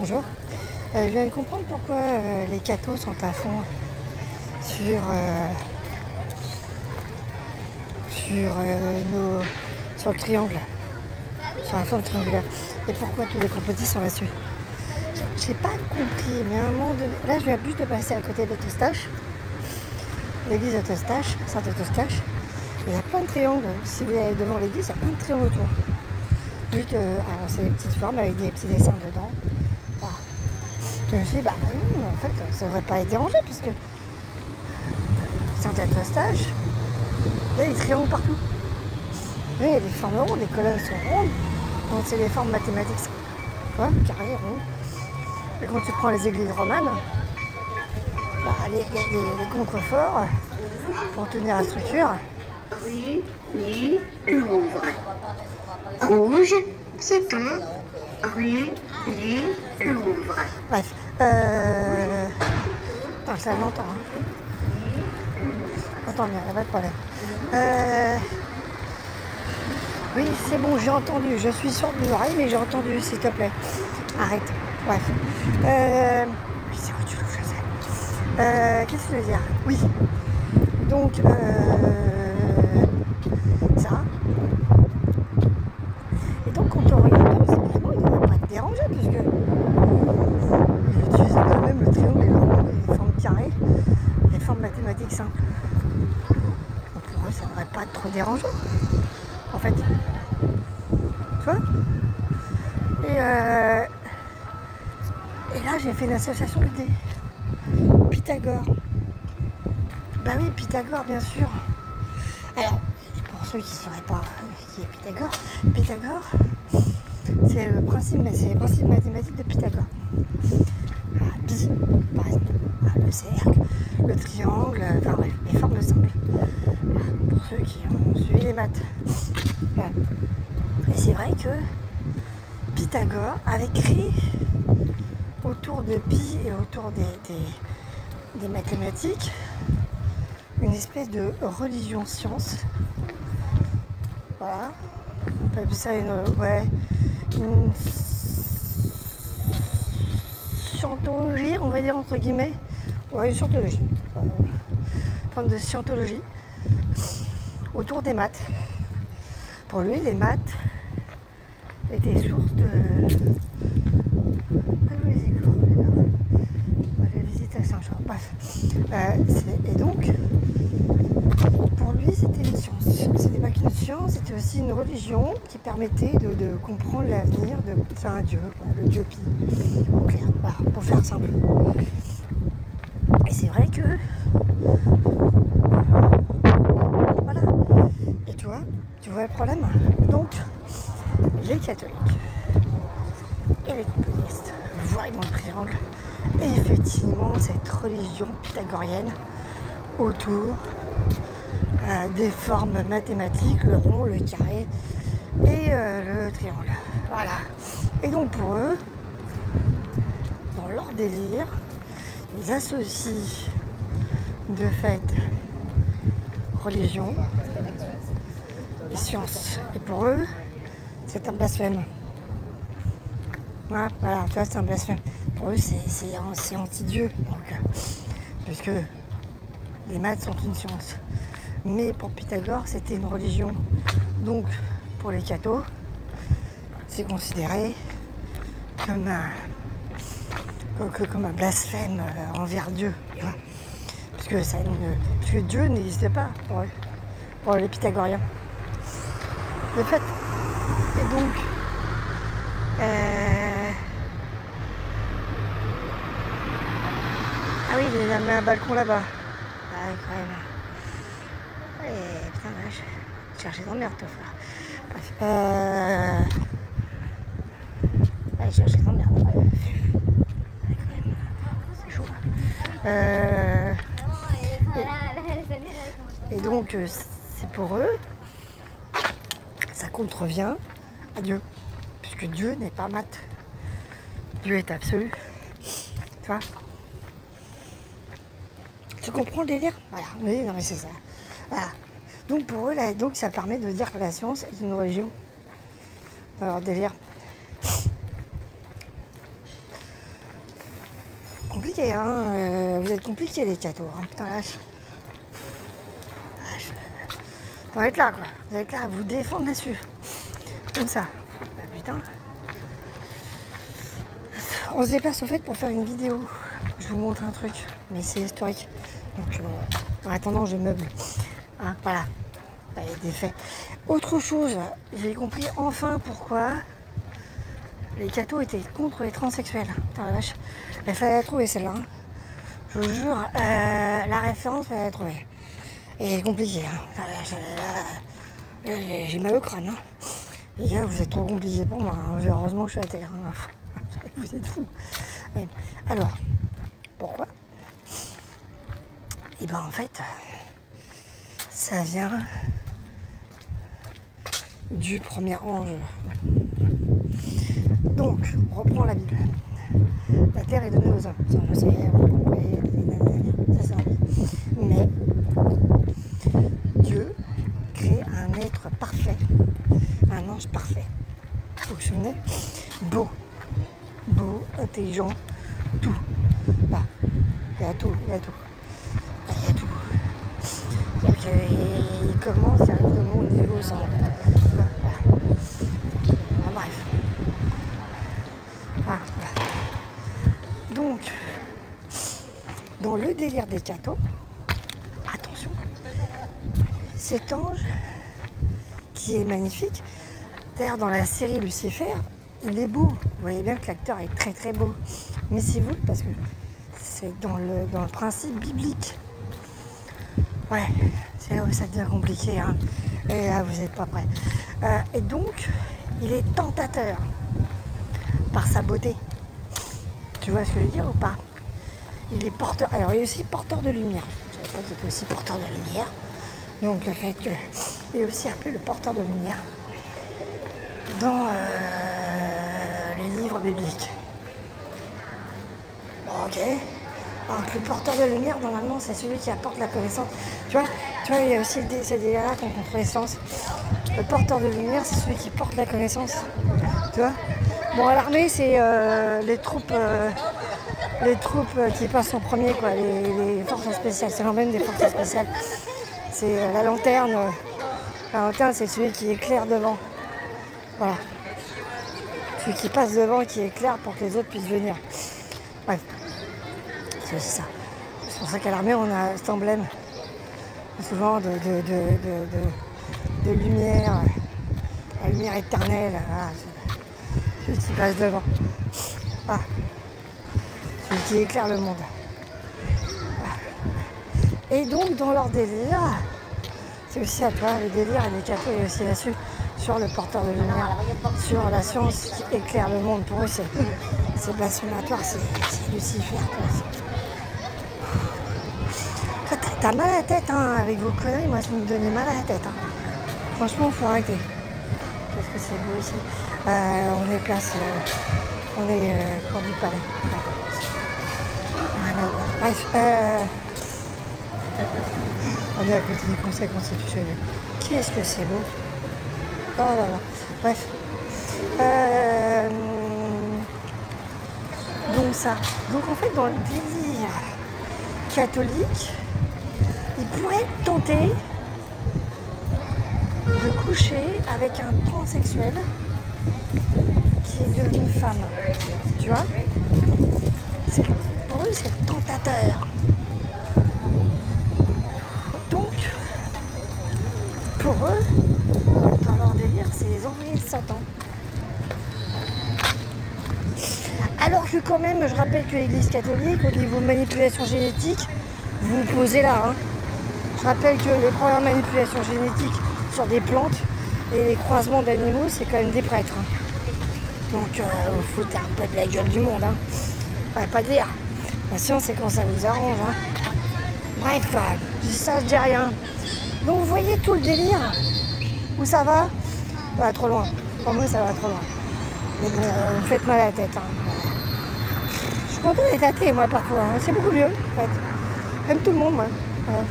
Bonjour. Je viens de comprendre pourquoi les cathos sont à fond sur, sur le triangle, sur la forme triangulaire. Et pourquoi tous les composites sont là-dessus. J'ai pas compris, mais à un moment donné, là je viens juste de passer à côté d'Eustache, l'église d'Eustache, Saint-Eustache. Il y a plein de triangles. Si vous allez devant l'église, il y a plein de triangles autour. Juste, alors c'est des petites formes avec des petits dessins dedans. Voilà. Je me suis dit, bah non, en fait, ça ne devrait pas être dérangé puisque Saint-Eustache, il y a des triangles partout. Mais il y a des formes rondes, les colonnes sont rondes, donc c'est des formes mathématiques. Ouais, carré, rond. Et quand tu prends les églises romanes, bah, les contreforts pour tenir la structure. Rue Louvre. Rouge, c'est tout. Rue Louvre. Bref. Attends, ça l'entend. Hein. Attends bien, il n'y a pas de problème. Oui, c'est bon, j'ai entendu. Je suis sourde de l'oreille, mais j'ai entendu, s'il te plaît. Arrête. Bref. C'est où tu veux, je sais. Qu'est-ce que je veux dire? Oui. Donc, ça. Et donc, quand on regarde, visiblement, il ne devrait pas te déranger, puisque ils utilisent quand même le triangle et le rond, les formes carrées, les formes mathématiques simples. Donc, pour eux, ça ne devrait pas être trop dérangeant, en fait. Tu vois? Et là, j'ai fait une association d'idées. Pythagore. Bah oui, Pythagore, bien sûr. Alors, pour ceux qui ne sauraient pas qui est Pythagore, c'est le principe, c'est les principes mathématiques de Pythagore. Pi, par exemple, le cercle, le triangle, enfin bref, les formes simples. Pour ceux qui ont suivi les maths. Et c'est vrai que Pythagore avait créé autour de pi et autour des mathématiques une espèce de religion-science. Voilà. On peut appeler ça une scientologie, on va dire entre guillemets. Ouais, une scientologie. Une forme de scientologie autour des maths. Pour lui, les maths étaient source de... j'ai visité à Saint-Jean. Bref. Et donc, pour lui, c'était une science. C'était pas qu'une science, c'était aussi une religion qui permettait de comprendre l'avenir, c'est un dieu, le dieu Pi. Au clair, voilà, pour faire simple. Et c'est vrai que... Voilà. Et tu vois le problème? Donc, les catholiques et les communistes voient dans le triangle effectivement cette religion pythagorienne autour des formes mathématiques, le rond, le carré et le triangle. Voilà. Et donc pour eux, dans leur délire, ils associent de fait religion et science. Et pour eux, c'est un blasphème. Voilà, tu vois, c'est un blasphème. Pour eux, c'est anti-dieu. Puisque les maths sont une science. Mais pour Pythagore, c'était une religion. Donc, pour les cathos, c'est considéré comme un blasphème envers Dieu. Puisque Dieu n'existait pas pour les pythagoriens. De fait. Et donc, ah oui, il a mis un balcon là-bas. Ah, quand même. Et putain, là, je cherchais dans le merde, toi, frère. Bref. Allez, chercher dans le merde. Ouais, quand même. C'est chaud. Et donc, c'est pour eux, ça contrevient à Dieu. Puisque Dieu n'est pas maths. Dieu est absolu. Tu vois? Tu comprends le délire? Voilà, oui, non mais c'est ça. Voilà. Donc pour eux, là, donc ça permet de dire que la science est une religion. Dans leur délire. compliqué, hein. Vous êtes compliqués les cathos, hein. Putain, lâche. Vous êtes là, quoi. Vous êtes là à vous défendre là-dessus. Comme ça. Bah, putain. On se déplace au fait pour faire une vidéo. Je vous montre un truc, mais c'est historique. Donc, en attendant, je meuble. Hein, voilà. Ça y est, des faits. Autre chose, j'ai compris enfin pourquoi les cathos étaient contre les transsexuels. Putain, la vache. Il fallait la trouver celle-là. Hein. Je vous jure, la référence, il fallait la trouver. Et c'est compliqué. Hein. J'ai mal au crâne. Hein. Les gars, vous êtes trop compliqués pour moi. Hein. Heureusement que je suis à terre. Hein. Vous êtes fous. Ouais. Alors, pourquoi? Et ben en fait, ça vient du premier ange. Donc, on reprend la Bible. La terre est donnée aux hommes. Ça, je sais, ça c'est un livre. Mais Dieu crée un être parfait, un ange parfait. Vous vous souvenez? Beau, intelligent, tout. Là, il y a tout, il y a tout. Il y a tout. Donc, il commence à être mon niveau sans. Bref. Ah, donc, dans le délire des cathos, attention, cet ange qui est magnifique, d'ailleurs dans la série Lucifer, il est beau. Vous voyez bien que l'acteur est très très beau. Mais c'est vous, parce que c'est dans le principe biblique. Ouais, c'est là où ça devient compliqué. Hein. Et là, vous n'êtes pas prêts. Et donc, il est tentateur par sa beauté. Tu vois ce que je veux dire ou pas? Il est porteur. Alors, il est aussi porteur de lumière. Je ne savais pas qu'il était aussi porteur de lumière. Donc, le fait qu'il est aussi appelé le porteur de lumière dans les livres bibliques. Ok. Alors que le porteur de lumière, normalement, c'est celui qui apporte la connaissance. Tu vois, il y a aussi ces délires-là contre les sciences. Le porteur de lumière, c'est celui qui porte la connaissance. Tu vois. Bon, à l'armée, c'est les troupes qui passent en premier, quoi, les forces spéciales. C'est l'emblème des forces spéciales. C'est la lanterne. La lanterne, c'est celui qui éclaire devant. Voilà. Celui qui passe devant et qui éclaire pour que les autres puissent venir. Bref. C'est aussi ça. C'est pour ça qu'à l'armée, on a cet emblème, souvent de lumière, la lumière éternelle, voilà, celui qui passe devant. Ah, celui qui éclaire le monde. Ah. Et donc, dans leur délire, c'est aussi à toi, le délire et les cathos, et aussi là-dessus, sur le porteur de lumière, sur la science qui éclaire le monde. Pour eux, c'est blasphématoire, c'est Lucifer. T'as mal à la tête, hein, avec vos conneries, moi ça me donnait mal à la tête. Hein. Franchement, faut arrêter. Parce que c'est beau ici. On est place, on est cours du palais. Bref, on est à côté du Conseil constitutionnel. Qu'est-ce que c'est beau. Oh là là. Bref. Donc ça. Donc en fait, dans le délire catholique, il pourrait tenter de coucher avec un transsexuel qui est devenu femme. Tu vois? Pour eux, c'est tentateur. Donc, pour eux, dans leur délire, c'est les envoyés de Satan. Alors que quand même, je rappelle que l'Église catholique, au niveau manipulation génétique, vous vous posez là. Hein. Je rappelle que les premières manipulations génétiques sur des plantes et les croisements d'animaux, c'est quand même des prêtres. Hein. Donc, vous foutez un peu de la gueule du monde. Hein. Ouais, pas dire. La science, c'est quand ça vous arrange. Hein. Bref, ça, je dis rien. Donc, vous voyez tout le délire. Où ça va? Ça va trop loin. Pour moi, ça va trop loin. Mais bon, vous faites mal à la tête. Hein. Je suis contente d'être athée, moi, parfois. Hein. C'est beaucoup mieux, en fait. J'aime tout le monde, moi. Ouais.